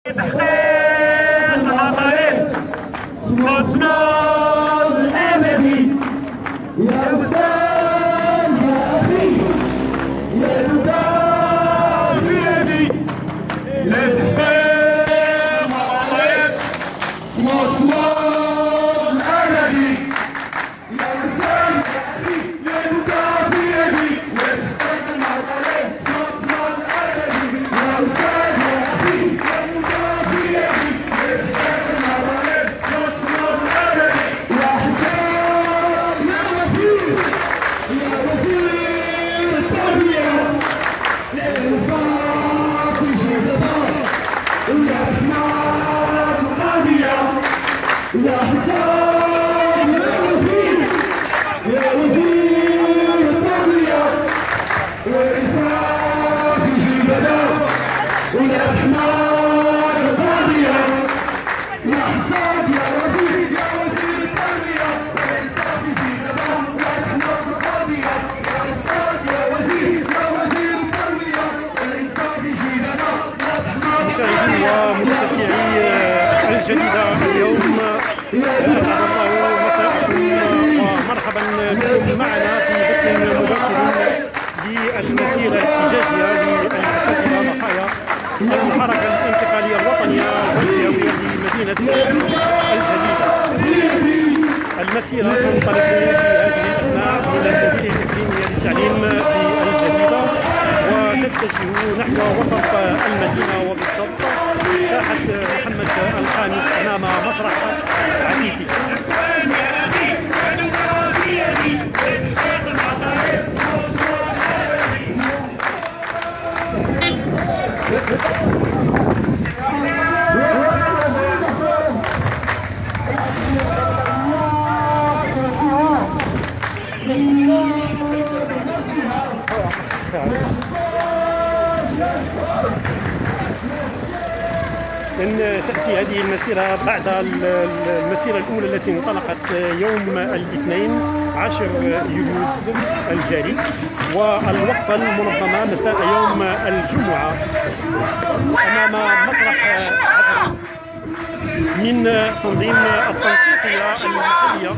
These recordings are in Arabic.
تحقيق المطالب صوتنا الأبدي يا وسام يا أخي يا نداء بيدي لتحقيق المطالب صوتنا الأبدي يا وسام يا أخي يا نداء بيدي لتحقيق المطالب صوتنا الأبدي يا وسام يا أخي يا حسام يا وزير يا وزير التربية والإنسان يجيب بلاء ويا حمار القاضية يا حسام يا وزير التربية والإنسان يجيب بلاء ويا حمار القاضية يا حسام يا وزير التربية والإنسان يجيب بلاء ويا حمار ومتابعي الجديدة اليوم أسعد الله مساءكم ومرحبا بكم معنا في بث مباشر للمسيرة الاحتجاجية للأساتذة ضحايا الحركة الانتقالية الوطنية والجوية لمدينة الجديدة. المسيرة تنطلق في هذه الأثناء من المدينة الإقليمية للتعليم في الجديدة وتتجه نحو وسط المدينة وبالضبط ساحة محمد الخامس أمام مسرح عتيتي. إن تأتي هذه المسيرة بعد المسيرة الأولى التي انطلقت يوم الاثنين 10 يوليو الجاري، والوقفة المنظمة مساء يوم الجمعة أمام مسرح عتيتي من تنظيم التنسيقية المحلية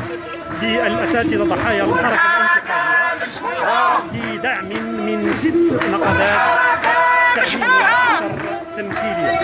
للأساتذة ضحايا الحركة الانتقالية بدعم من 6 نقابات تعليمية أكثر تمثيلية.